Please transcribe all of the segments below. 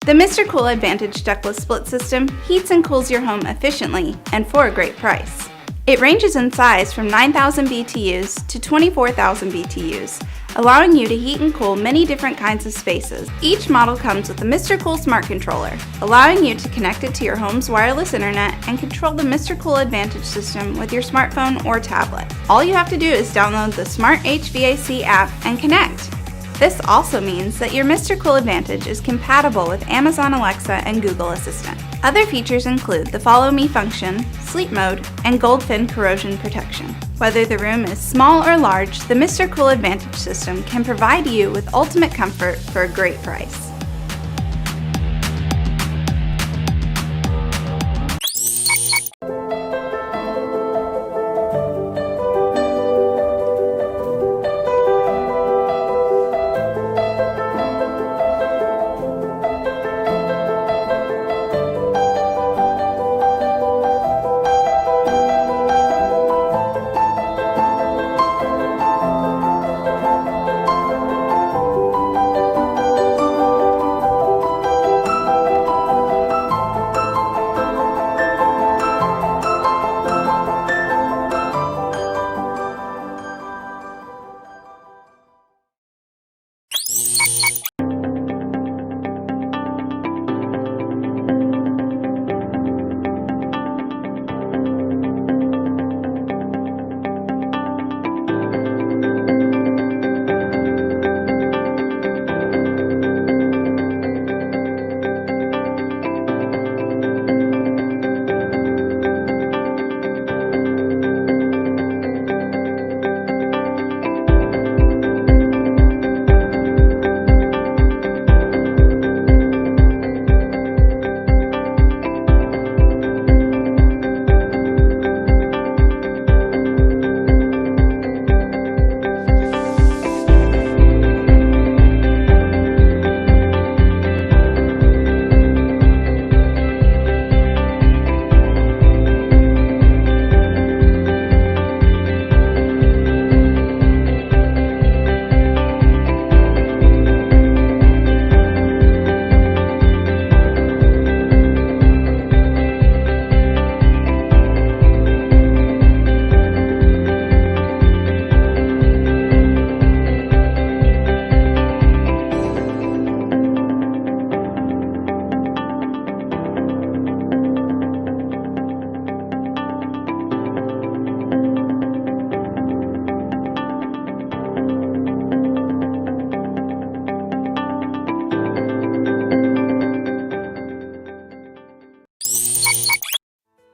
The MrCool Advantage Ductless Split System heats and cools your home efficiently and for a great price. It ranges in size from 9,000 BTUs to 24,000 BTUs, allowing you to heat and cool many different kinds of spaces. Each model comes with a MrCool Smart Controller, allowing you to connect it to your home's wireless internet and control the MrCool Advantage system with your smartphone or tablet. All you have to do is download the Smart HVAC app and connect. This also means that your MrCool Advantage is compatible with Amazon Alexa and Google Assistant. Other features include the Follow Me function, sleep mode, and Goldfin corrosion protection. Whether the room is small or large, the MrCool Advantage system can provide you with ultimate comfort for a great price.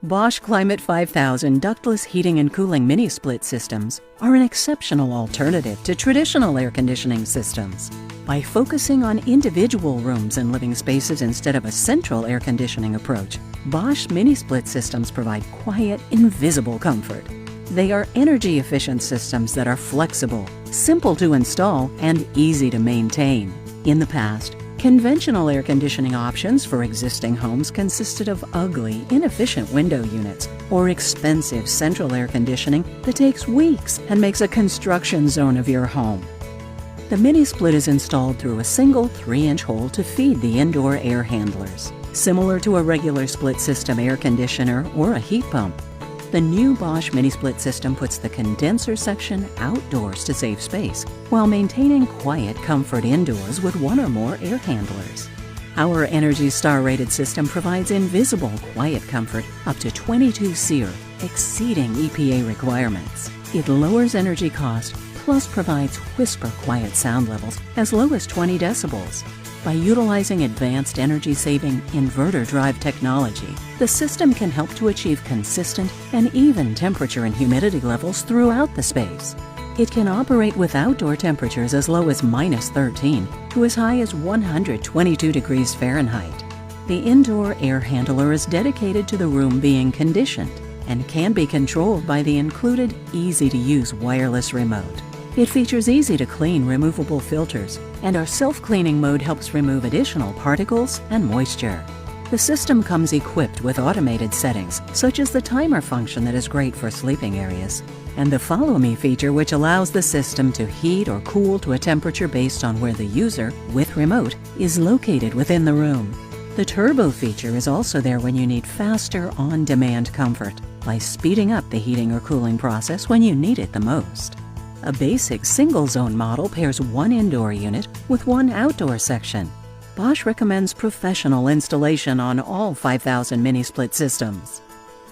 Bosch Climate 5000 ductless heating and cooling mini-split systems are an exceptional alternative to traditional air conditioning systems. By focusing on individual rooms and living spaces instead of a central air conditioning approach, Bosch mini-split systems provide quiet, invisible comfort. They are energy-efficient systems that are flexible, simple to install, and easy to maintain. In the past, conventional air conditioning options for existing homes consisted of ugly, inefficient window units or expensive central air conditioning that takes weeks and makes a construction zone of your home. The mini-split is installed through a single 3-inch hole to feed the indoor air handlers, similar to a regular split system air conditioner or a heat pump. The new Bosch mini-split system puts the condenser section outdoors to save space, while maintaining quiet comfort indoors with one or more air handlers. Our Energy Star rated system provides invisible quiet comfort up to 22 SEER, exceeding EPA requirements. It lowers energy cost, plus provides whisper quiet sound levels as low as 20 decibels. By utilizing advanced energy-saving inverter drive technology, the system can help to achieve consistent and even temperature and humidity levels throughout the space. It can operate with outdoor temperatures as low as -13 to as high as 122 degrees Fahrenheit. The indoor air handler is dedicated to the room being conditioned and can be controlled by the included easy-to-use wireless remote. It features easy-to-clean removable filters, and our self-cleaning mode helps remove additional particles and moisture. The system comes equipped with automated settings, such as the timer function that is great for sleeping areas, and the Follow Me feature, which allows the system to heat or cool to a temperature based on where the user, with remote, is located within the room. The Turbo feature is also there when you need faster, on-demand comfort, by speeding up the heating or cooling process when you need it the most. A basic single-zone model pairs one indoor unit with one outdoor section. Bosch recommends professional installation on all 5000 mini-split systems.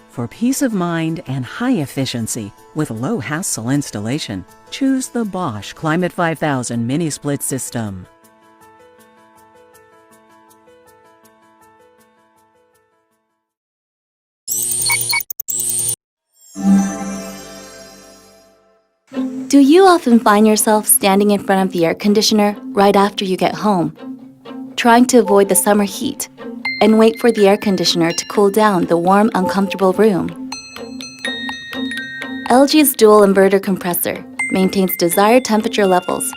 For peace of mind and high efficiency with low-hassle installation, choose the Bosch Climate 5000 mini-split system. Do you often find yourself standing in front of the air conditioner right after you get home, trying to avoid the summer heat and wait for the air conditioner to cool down the warm, uncomfortable room? LG's dual inverter compressor maintains desired temperature levels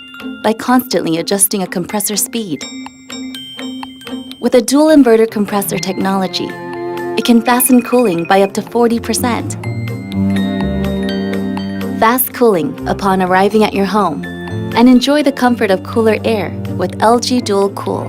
by constantly adjusting a compressor speed. With a dual inverter compressor technology, it can fasten cooling by up to 40%. Fast cooling upon arriving at your home, and enjoy the comfort of cooler air with LG Dual Cool.